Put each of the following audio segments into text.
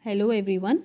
Hello everyone.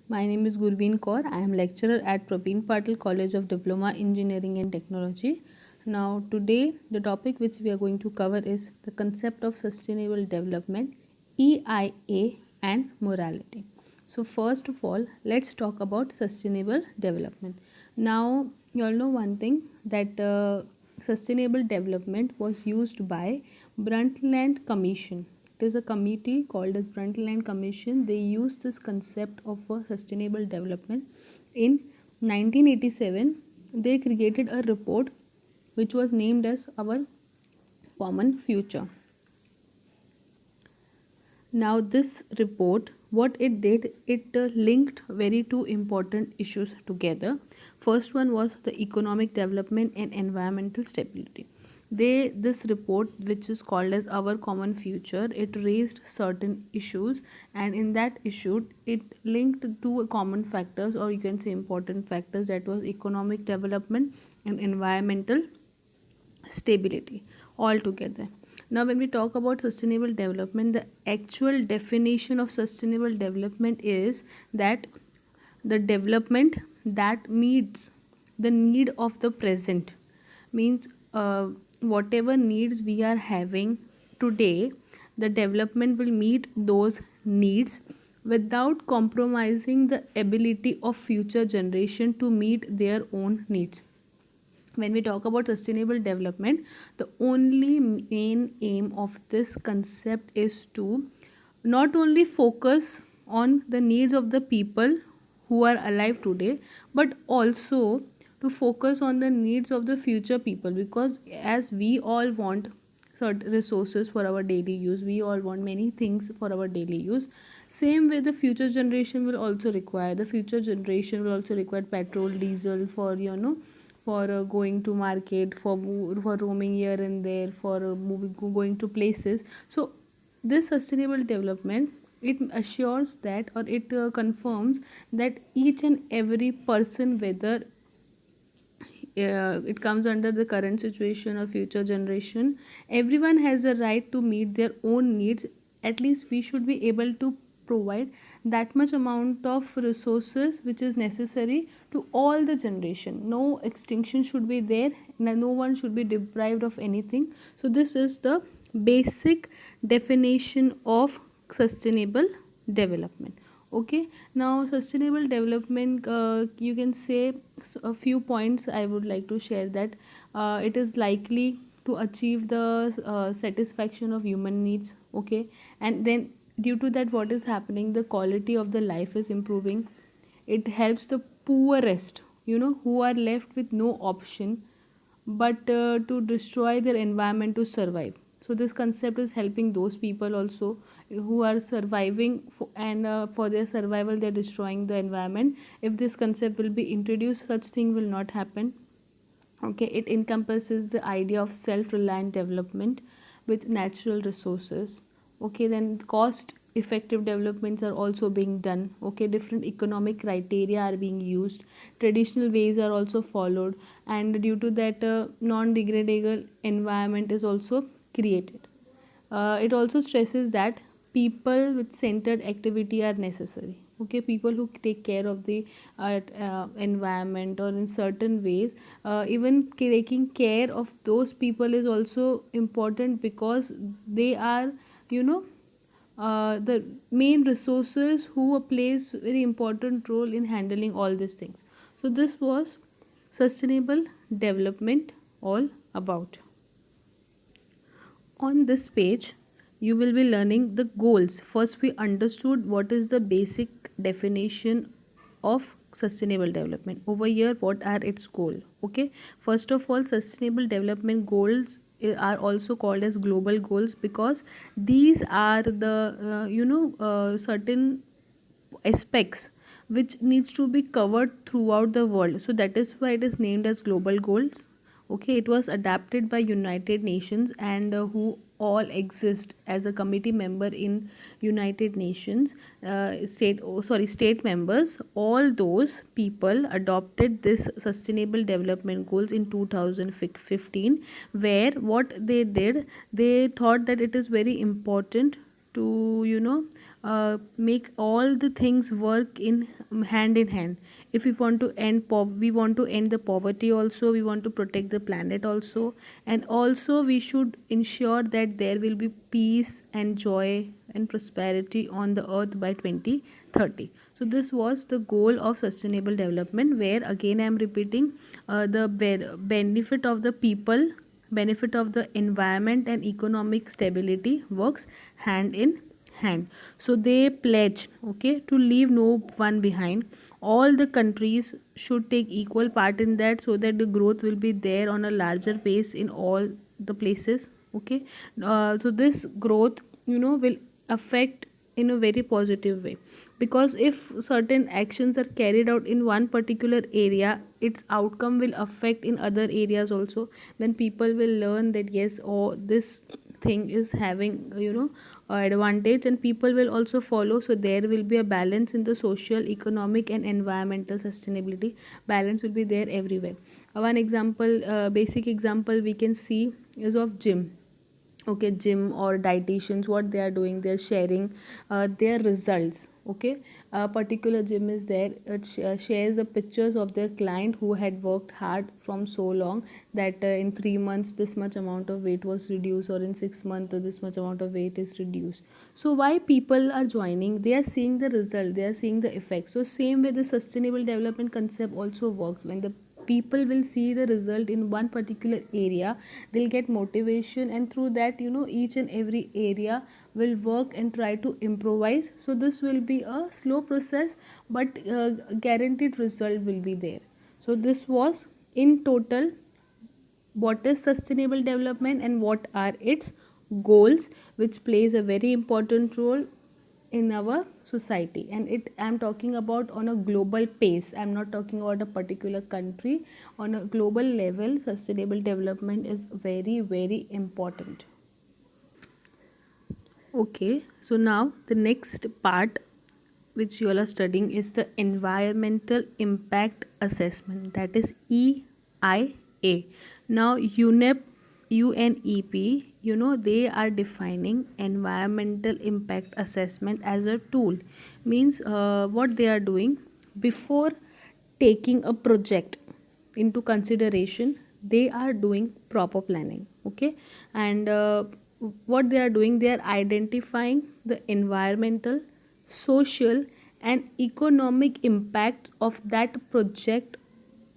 My name is Gurveen Kaur. I am lecturer at Praveen Patil College of Diploma Engineering and Technology. Now today the topic which we are going to cover is the concept of sustainable development, EIA and morality. So first of all, let's talk about sustainable development. Now you all know one thing that sustainable development was used by Brundtland Commission. It is a committee called as Brundtland Commission. They used this concept of a sustainable development. In 1987, they created a report which was named as Our Common Future. Now this report, what it did, it linked very two important issues together. First one was the economic development and environmental stability. This report, which is called as Our Common Future, it raised certain issues, and in that issue it linked two common factors, or you can say important factors, that was economic development and environmental stability altogether. Now when we talk about sustainable development, the actual definition of sustainable development is that the development that meets the need of the present, means whatever needs we are having today, the development will meet those needs without compromising the ability of future generation to meet their own needs. When we talk about sustainable development, the only main aim of this concept is to not only focus on the needs of the people who are alive today, but also to focus on the needs of the future people, because as we all want certain resources for our daily use, we all want many things for our daily use. Same way the future generation will also require, the future generation will also require petrol, diesel for for going to market, for roaming here and there, for moving, going to places. So this sustainable development, it assures that, or it confirms that each and every person, whether it comes under the current situation or future generation, everyone has a right to meet their own needs. At least we should be able to provide that much amount of resources which is necessary to all the generation. No extinction should be there, no one should be deprived of anything. So this is the basic definition of sustainable development. Okay, now sustainable development, you can say a few points I would like to share, that it is likely to achieve the satisfaction of human needs. Okay, and then due to that, what is happening, the quality of the life is improving. It helps the poorest, who are left with no option but to destroy their environment to survive. So this concept is helping those people also who are surviving and for their survival they're destroying the environment. If this concept will be introduced, such thing will not happen. Okay, it encompasses the idea of self-reliant development with natural resources. Okay, then cost effective developments are also being done. Okay, different economic criteria are being used, traditional ways are also followed, and due to that non-degradable environment is also created. It also stresses that people with centered activity are necessary. Okay, people who take care of the environment, or in certain ways, even taking care of those people is also important, because they are, you know the main resources who plays very important role in handling all these things. So this was sustainable development all about. On this page, you will be learning the goals. First, we understood what is the basic definition of sustainable development. Over here, what are its goals? Okay, first of all, sustainable development goals are also called as global goals, because these are the certain aspects which needs to be covered throughout the world. So that is why it is named as global goals. Okay, it was adapted by United Nations, and who all exist as a committee member in United Nations, state members, all those people adopted this sustainable development goals in 2015, where what they did, they thought that it is very important to make all the things work in hand. If we want to we want to end the poverty also, we want to protect the planet also, and also we should ensure that there will be peace and joy and prosperity on the earth by 2030. So this was the goal of sustainable development, where again I am repeating, the benefit of the people, benefit of the environment and economic stability works hand in hand. So they pledge, okay, to leave no one behind. All the countries should take equal part in that, so that the growth will be there on a larger pace in all the places. Okay, so this growth, will affect in a very positive way, because if certain actions are carried out in one particular area, its outcome will affect in other areas also. When people will learn that yes, oh, this thing is having, advantage, and people will also follow, so there will be a balance in the social, economic and environmental sustainability. Balance will be there everywhere. One example, basic example we can see is of gym. Okay, gym or dietitians, what they are doing, they are sharing their results. Okay, a particular gym is there, it shares the pictures of their client who had worked hard from so long, that in 3 months this much amount of weight was reduced, or in 6 months this much amount of weight is reduced. So why people are joining? They are seeing the result, they are seeing the effect. So same way the sustainable development concept also works. When the people will see the result in one particular area, they'll get motivation, and through that, each and every area will work and try to improvise. So this will be a slow process, but guaranteed result will be there. So this was in total what is sustainable development and what are its goals, which plays a very important role in our society. And it I'm talking about on a global pace, I'm not talking about a particular country. On a global level, sustainable development is very, very important. Okay, so now the next part which you all are studying is the environmental impact assessment, that is EIA. Now UNEP, they are defining environmental impact assessment as a tool. Means what they are doing, before taking a project into consideration, they are doing proper planning. Okay, and what they are doing, they are identifying the environmental, social and economic impact of that project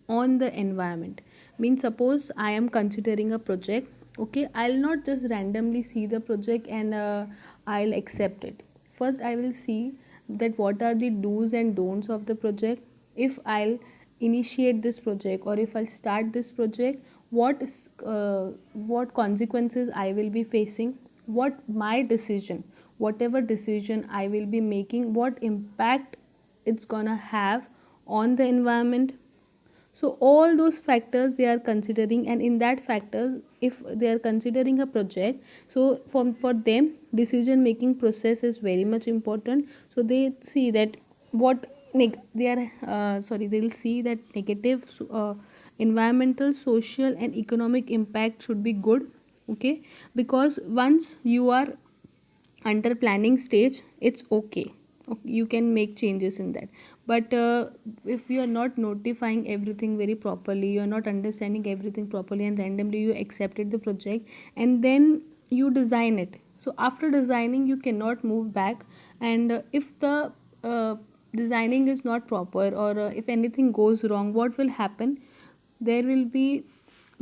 on the environment. Means suppose I am considering a project. Okay, I'll not just randomly see the project and I'll accept it. First I will see that what are the do's and don'ts of the project. If I'll initiate this project, or if I'll start this project, what consequences I will be facing, what my decision, whatever decision I will be making, what impact it's gonna have on the environment. So all those factors they are considering, and in that factors, if they are considering a project, so for them decision making process is very much important. So they see that what they are sorry, they will see that negative environmental, social and economic impact should be good. Okay, because once you are under planning stage, it's okay. You can make changes in that. But if you are not notifying everything very properly, you are not understanding everything properly, and randomly you accepted the project and then you design it, so after designing you cannot move back. And if the uh, designing is not proper, or if anything goes wrong, what will happen? There will be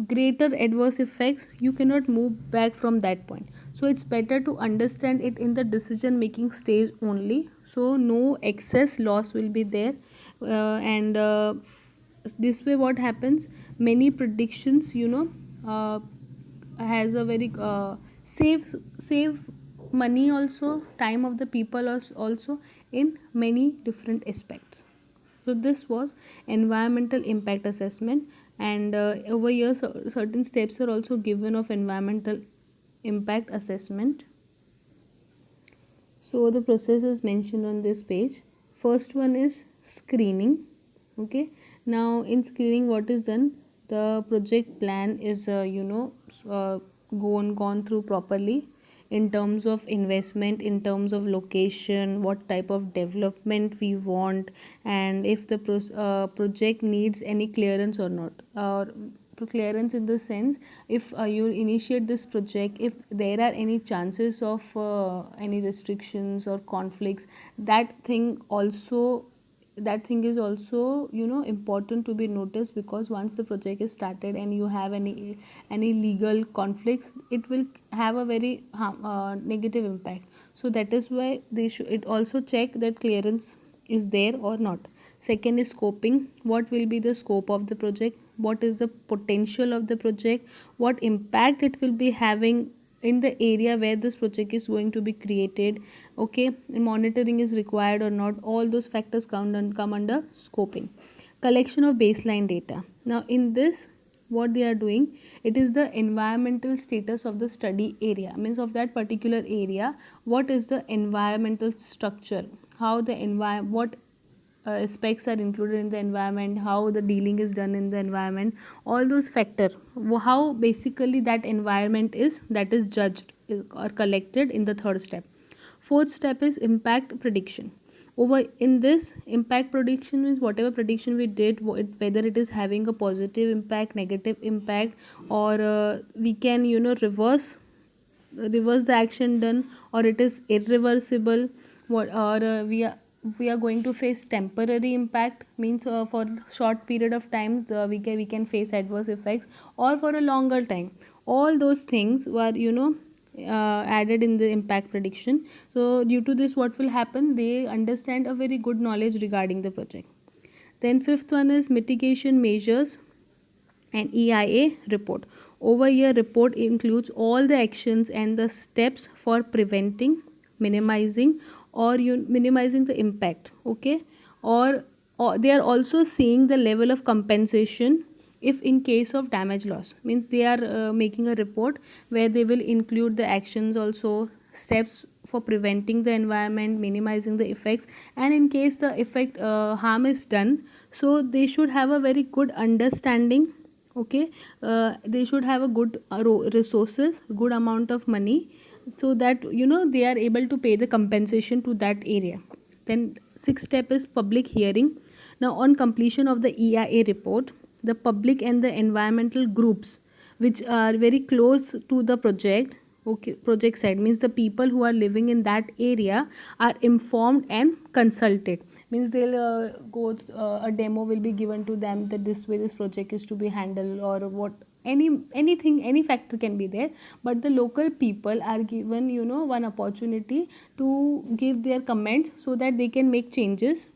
greater adverse effects. You cannot move back from that point. So it's better to understand it in the decision making stage only, so no excess loss will be there. And this way what happens, many predictions, has a very save money also, time of the people also, in many different aspects. So this was environmental impact assessment. And over here certain steps are also given of environmental impact assessment. So the process is mentioned on this page. First one is screening. Okay, now in screening what is done, the project plan is gone through properly. in terms of investment, in terms of location, what type of development we want, and if the project needs any clearance or not, or clearance in the sense, if you initiate this project, if there are any chances of any restrictions or conflicts, that thing also, that thing is also important to be noticed, because once the project is started and you have any legal conflicts, it will have a very negative impact. So that is why they should it also check that clearance is there or not. Second is scoping. What will be the scope of the project, what is the potential of the project, what impact it will be having in the area where this project is going to be created. Okay, monitoring is required or not, all those factors come under scoping. Collection of baseline data. Now in this, what they are doing, it is the environmental status of the study area, means of that particular area, what is the environmental structure, how the what aspects are included in the environment, how the dealing is done in the environment, all those factor, how basically that environment is, that is judged or collected in the third step. Fourth step is impact prediction. Over in this, impact prediction means whatever prediction we did, whether it is having a positive impact, negative impact, or we can reverse the action done, or it is irreversible, what, or we are going to face temporary impact, means for short period of time we can face adverse effects, or for a longer time. All those things were added in the impact prediction. So due to this, what will happen, they understand a very good knowledge regarding the project. Then fifth one is mitigation measures and EIA report. Over here, report includes all the actions and the steps for preventing, minimizing, or minimizing the impact. Okay, or they are also seeing the level of compensation if in case of damage loss, means they are making a report where they will include the actions also, steps for preventing the environment, minimizing the effects, and in case the effect harm is done, so they should have a very good understanding. Okay, they should have a good resources, good amount of money, so that they are able to pay the compensation to that area. Then sixth step is public hearing. Now on completion of the EIA report, the public and the environmental groups which are very close to the project, okay, project side, means the people who are living in that area, are informed and consulted, means they'll a demo will be given to them, that this way this project is to be handled, or what, anything, any factor can be there, but the local people are given one opportunity to give their comments, so that they can make changes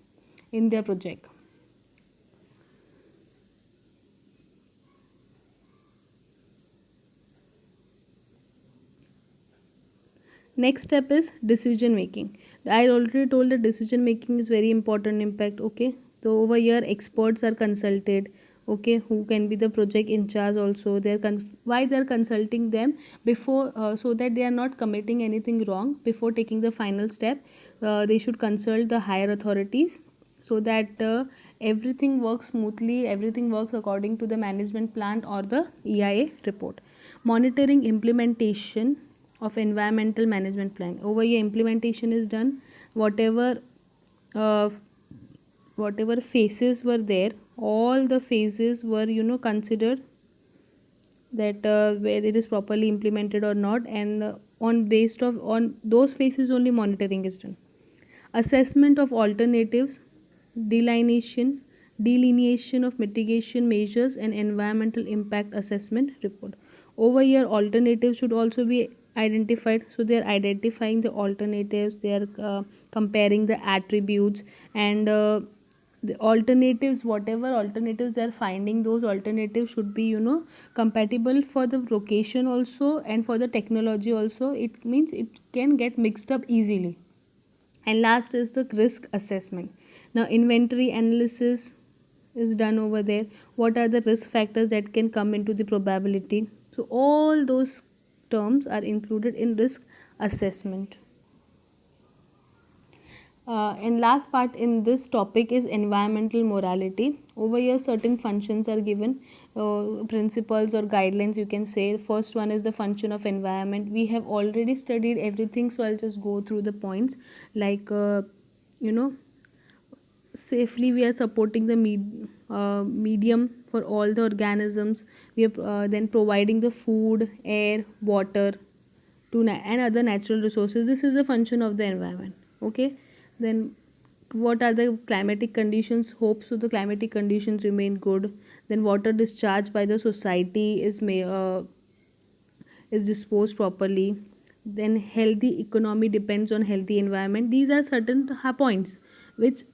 in their project. Next step is decision making. I already told that decision making is very important impact. Okay, so over here experts are consulted. Okay, who can be the project in charge also, why they are consulting them before, so that they are not committing anything wrong before taking the final step. They should consult the higher authorities, so that everything works smoothly, everything works according to the management plan or the EIA report. Monitoring implementation of environmental management plan. Over here implementation is done, whatever uh, whatever phases were there, all the phases were considered, that where it is properly implemented or not, and on based of on those phases only monitoring is done. Assessment of alternatives, delineation delineation of mitigation measures, and environmental impact assessment report. Over here alternatives should also be identified, so they are identifying the alternatives, they are comparing the attributes, and the alternatives, whatever alternatives they are finding, those alternatives should be compatible for the location also, and for the technology also. It means it can get mixed up easily. And last is the risk assessment. Now inventory analysis is done over there, what are the risk factors that can come into the probability, so all those terms are included in risk assessment. And last part in this topic is environmental morality. Over here, certain functions are given, principles or guidelines, you can say. First one is the function of environment. We have already studied everything, so I'll just go through the points. Like, you know, safely we are supporting the medium for all the organisms. We are then providing the food, air, water and other natural resources. This is a function of the environment. Okay, then what are the climatic conditions? Hope so the climatic conditions remain good. Then water discharge by the society is disposed properly. Then healthy economy depends on healthy environment. These are certain points which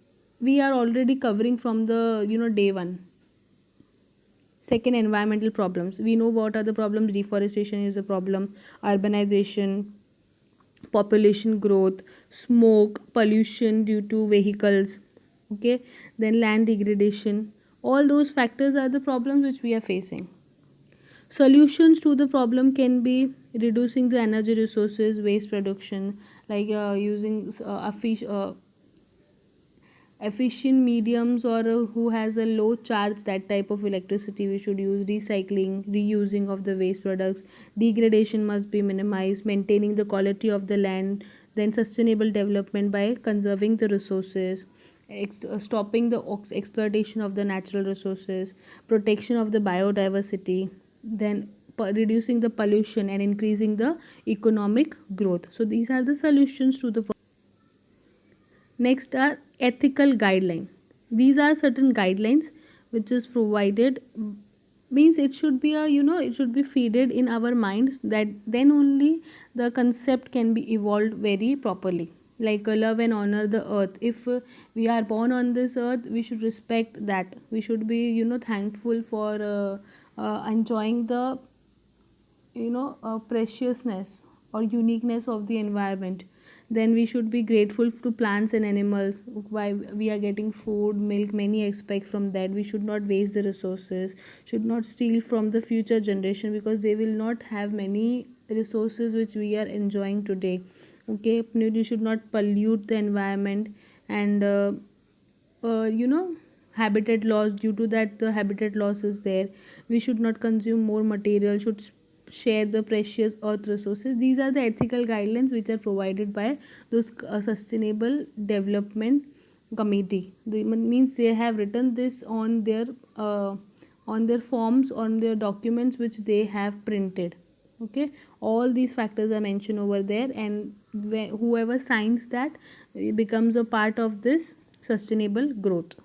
we are already covering from the day one. Second, environmental problems. We know what are the problems. Deforestation is a problem, urbanization, population growth, smoke, pollution due to vehicles. Okay, then land degradation. All those factors are the problems which we are facing. Solutions to the problem can be reducing the energy resources, waste production, like using efficient mediums, or who has a low charge, that type of electricity we should use. Recycling, reusing of the waste products. Degradation must be minimized. Maintaining the quality of the land. Then sustainable development by conserving the resources. Stopping the exploitation of the natural resources. Protection of the biodiversity. Then reducing the pollution and increasing the economic growth. So these are the solutions to the problem. Next are ethical guideline. These are certain guidelines which is provided, means it should be a it should be feeded in our minds, that then only the concept can be evolved very properly. Like love and honor the earth. If we are born on this earth, we should respect that. We should be thankful for enjoying the preciousness or uniqueness of the environment. Then we should be grateful to plants and animals. Why we are getting food, milk, many aspects from that. We should not waste the resources, should not steal from the future generation, because they will not have many resources which we are enjoying today. Okay, you should not pollute the environment. And habitat loss. Due to that, the habitat loss is there. We should not consume more material, should share the precious earth resources. These are the ethical guidelines which are provided by those sustainable development committee. Means they have written this on their forms, on their documents which they have printed. Okay, all these factors are mentioned over there, and whoever signs that becomes a part of this sustainable growth.